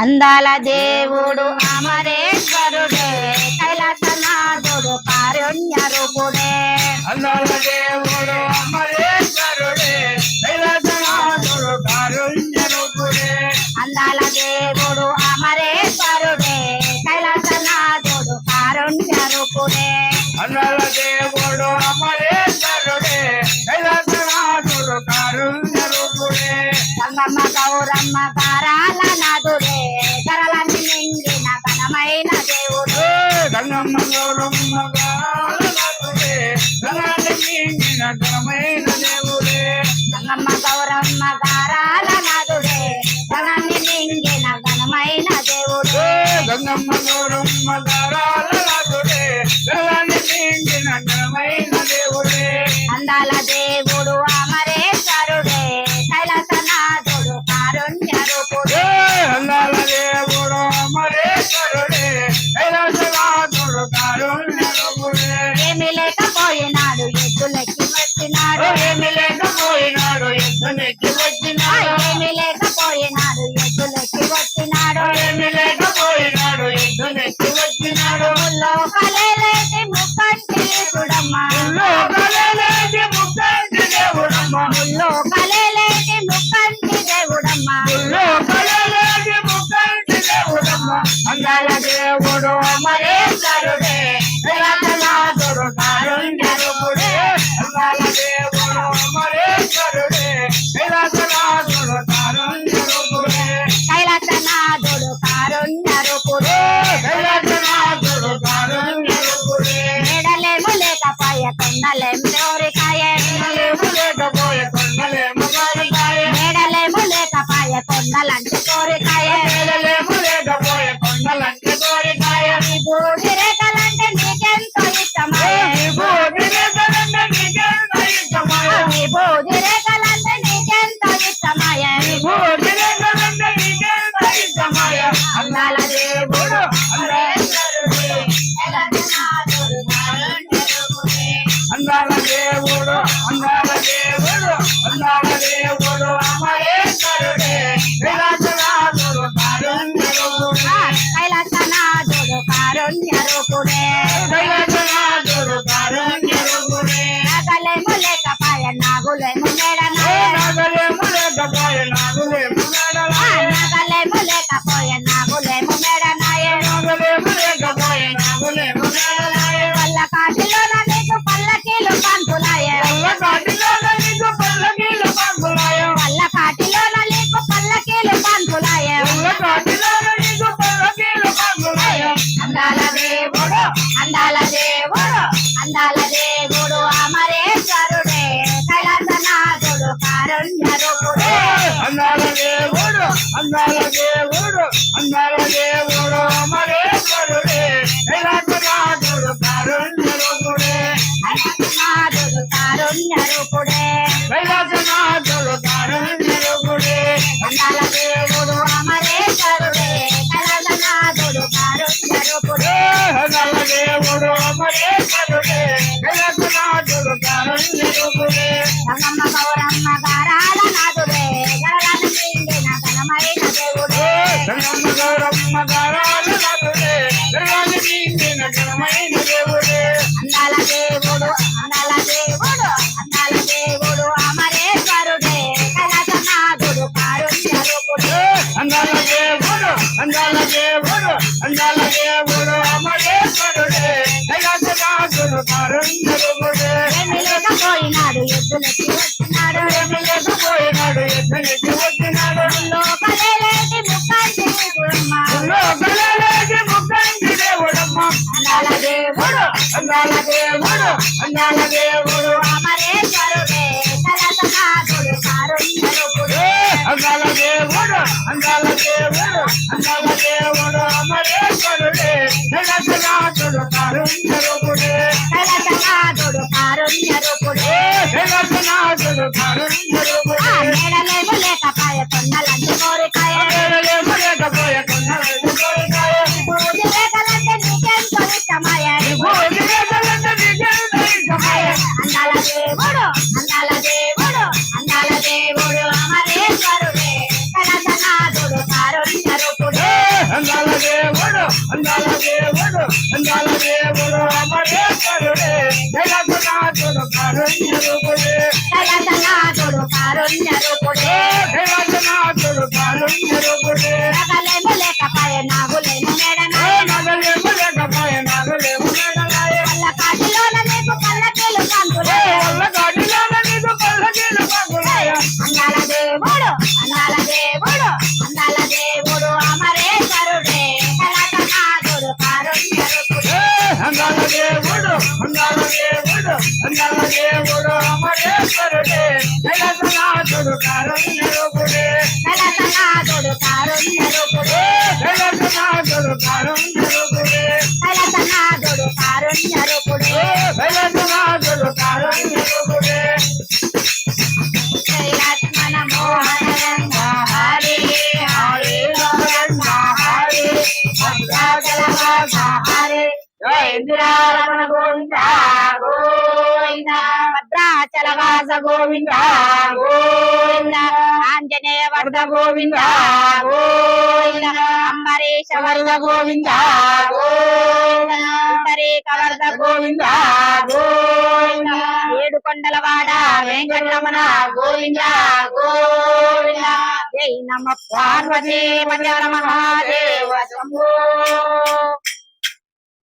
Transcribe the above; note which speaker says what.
Speaker 1: అందాల దేవుడు అమరేశ్వరుడే కైలాసనాథుడు కారుణ్య రూపుడే
Speaker 2: అందాల దేవుడు అమరేశ్వరుడే కైలాసనాథుడు కారుణ్య రూపుడే
Speaker 1: అందాల దేవుడు అమరేశ్వరుడే కైలాసనాథుడు కారుణ్య రూపుడే
Speaker 2: అందాల దేవుడు అమరేశ్వరుడే కైలాసనాథుడు కారుణ్య రూపుడే
Speaker 1: గంగమ్మ గౌరమ్మ గారాల నాథుడే గరలని నిండిన ఘనమైన దేవుడు
Speaker 2: గంగమ్మ గౌరమ్మ గారాల నాథుడే గరలని నిండిన ఘనమైన దేవుడే
Speaker 1: గంగమ్మ గౌరమ్మ గారాల నాథుడే గరలని నిండిన ఘనమైన దేవుడు
Speaker 2: గంగమ్మ గౌరమ్మ గారాల నాథుడే గరలని నిండిన ఘనమైన దేవుడే
Speaker 1: అందాల దేవుడు అమరేశ్వరుడే కైలాసనాథుడు కారుణ్య రూపుడే
Speaker 2: అందాల దేవుడు అమరేశ్వరుడే కైలాసనాథుడు కారుణ్య రూపుడే
Speaker 1: ఏమి లేకపోయినాడు ఎద్దులెక్కి వచ్చినాడు
Speaker 2: ఏమి లేకపోయినాడు ఎద్దులెక్కి వచ్చినాడు
Speaker 1: ఏమి లేకపోయినాడు ఎద్దులెక్కి వచ్చినాడు
Speaker 2: ఏమి లేకపోయినాడు ఎద్దులెక్కి వచ్చినాడు
Speaker 1: లోకలేటి ముక్కంటి చూడమ్మ
Speaker 2: లోకలేటి ముక్కంటి దేవుడమ్మ
Speaker 1: లోకలేటి ముక్కంటి దేవుడమ్మ
Speaker 2: లోకలేటి ముక్కంటి దేవుడమ్మ అందాల దేవుడు అమరేశ్వరుడే కైలాసనాథుడు కారుణ్య రూపుడే అందాల దేవుడు అమరేశ్వరుడే కైలాసనాథుడు కారుణ్య రూపుడే
Speaker 1: కైలాసనాథుడు కారుణ్య రూపుడే
Speaker 2: కైలాసనాథుడు కారుణ్య రూపుడే
Speaker 1: మేడలేము లేకపాయ కొండలేము కోరికాయ
Speaker 2: కొండలేము లేకపోయే కొండలేము గాలికాయ
Speaker 1: మేడలేము లేకపాయ కొండలంటి కోరికాయ
Speaker 2: మేడలేము లేకపోయే కొండలంటే కోరికాయ
Speaker 1: బూడి రేఖలంటే నీకెంతో ఇష్టమాయ
Speaker 2: బూడి రేఖలంటే నీకెంతో ఇష్టమాయ
Speaker 1: బూడి రేఖలంటే నీకెంతో ఇష్టమాయ
Speaker 2: బూడి రేఖలంటే నీకెంతో ఇష్టమాయ
Speaker 1: అందాల దేవుడు అమరేశ్వరుడే కైలాసనాథుడు కారుణ్య రూపుడే
Speaker 2: అందాల దేవుడు అందాల దేవుడు అందాల దేవుడు అమరేశ్వరుడే కైలాసనాథుడు కారుణ్య రూపుడే
Speaker 1: కైలాసనాథుడు కారుణ్య రూపుడే
Speaker 2: కైలాసనాథుడు కారుణ్య రూపుడే
Speaker 1: నాగలేము లేకపాయ నాగులేము మేడనాయ
Speaker 2: నాగలేము లేకపోయే నాగులేము మేడలాయ
Speaker 1: నాగలేము లేకపోయ నాగులేము మేడనాయ
Speaker 2: నాగలేము లేకపోయే నాగులేము మేడలాయ
Speaker 1: వల్ల కాటిలోన నీకు పల్లకీలు పంపులాయ
Speaker 2: వల్ల కాటిలోన నీకు పల్లకీలు పంపులాయ
Speaker 1: వల్ల కాటిలోన నీకు పల్లకీలు పంపులాయ
Speaker 2: వల్ల కాటిలోన నీకు పల్లకీలు పంపులాయ
Speaker 1: అందాల దేవుడు అందాల దేవుడు అందాల దేవుడు అమరేశ్వరుడే కైలాసనాథుడు కారుణ్య రూపుడే
Speaker 2: అందాల దేవుడు అందాల దేవుడు అందాల దేవుడు అమరేశ్వరుడే కైలాసనాథుడు కారుణ్య రూపుడే
Speaker 1: కైలాసనాథుడు కారుణ్య రూపుడే
Speaker 2: కైలాసనాథుడు కారుణ్య రూపుడే
Speaker 1: అందాల దేవుడు అమరేశ్వరుడే కైలాసనాథుడు కారుణ్య రూపుడే
Speaker 2: అందాల దేవుడు అమరేశ్వరుడే కైలాసనాథుడు కారుణ్య రూపుడే
Speaker 1: గంగమ్మ గౌరమ్మ గారాల నాథుడే గరలను నిండిన ఘనమైన దేవుడే
Speaker 2: గంగమ్మ గౌరమ్మ గారాల నాథుడే గరలని నిండిన ఘనమైన దేవుడే
Speaker 1: అందాల దేవుడు అందాల దేవుడు అందాల దేవుడు అమరేశ్వరుడే కైలాసనాథుడు కారుణ్య రూపుడే
Speaker 2: అందాల దేవుడు అందాల దేవుడు అందాల దేవుడు అమరేశ్వరుడే కైలాసనాథుడు కారుణ్య రూపుడే
Speaker 1: ఏమి లేకపోయినాడు ఎద్దులెక్కి వచ్చినాడు
Speaker 2: ఏమి లేకపోయినాడు ఎద్దులెక్కి వచ్చినాడు
Speaker 1: లోకలేటి ముక్కంటి చూడమ్మ
Speaker 2: లోకలేటి ముక్కంటి దేవుడమ్మ
Speaker 1: అందాల దేవుడు
Speaker 2: అందాల దేవుడు అందాల దేవుడు
Speaker 1: అమరేశ్వరుడే కైలాసనాథుడు కారుణ్య రూపుడే
Speaker 2: అందాల దేవుడు అందాల దేవుడు అందాల దేవుడు అమరేశ్వరుడే కైలాసనాథుడు కారుణ్య రూపుడే
Speaker 1: కైలాసనాథుడు కారుణ్య రూపుడే
Speaker 2: కైలాసనాథుడు కారుణ్య రూపుడే
Speaker 1: మేడలేము లేకపాయ కొండలంటి కోరికాయ
Speaker 2: మేడలేము లేకపోయే కొండలంటి కోరికాయ
Speaker 1: బూడి రేఖలంటే నీకెంతో ఇష్టమాయ
Speaker 2: బూడి రేఖలంటే నీకెంతో ఇష్టమాయ
Speaker 1: అందాల దేవుడు అందాల దేవుడు అందాల దేవుడు అమరేశ్వరుడే కైలాసనాథుడు కారుణ్య రూపుడే
Speaker 2: కారుణ్య రూపుడే
Speaker 1: కైలాసనాథుడు కారుణ్య రూపుడే
Speaker 2: కైలాసనాథుడు కారుణ్య రూపుడే
Speaker 1: నగలేము లేకపాయే నాగులేము మేడనాయ
Speaker 2: నగలేము లేకపాయే నాగలేము మేడలాయే
Speaker 1: పల్ల కాటిలోన నీకు పల్లకీలు కాంతులే
Speaker 2: వల్ల గాడిలోన నీకు పల్లకీలు కాకులాయ
Speaker 1: అందాల దేవుడు అందాల దేవుడు అందాల దేవుడు అమరేశ్వరుడే కైలాసనాథుడు కారుణ్య రూపుడే
Speaker 2: అందాల దేవుడు అందాల దేవుడు అందాల దేవుడు అమరేశ్వరుడే కైలాసనాథుడు కారుణ్య రూపుడే
Speaker 1: కైలాసనాథుడు కారుణ్య రూపుడే
Speaker 2: కైలాసనాథుడు కారుణ్య రూపుడే
Speaker 1: కైలాసనాథుడు కారుణ్య రూపుడే
Speaker 2: కైలాసనాథుడు కారుణ్య రూపుడే
Speaker 1: శ్రీలక్ష్మణ మోహన హరి హరి గోవింద హరి భద్రాచలవాస హరి
Speaker 2: ఇందిరారమణ గోవింద
Speaker 1: గోవింద భద్రాచలవాస గోవింద గోవింద ఆంజనేయ వరద గోవింద గోవింద అంబరీష వరద గోవింద గోవింద పుండరీక వరద గోవింద గోవింద ఏడు కొండలవాడ వెంకటరమణ గోవింద గోవింద జై నమ పార్వతీ మహాదేవ శంభో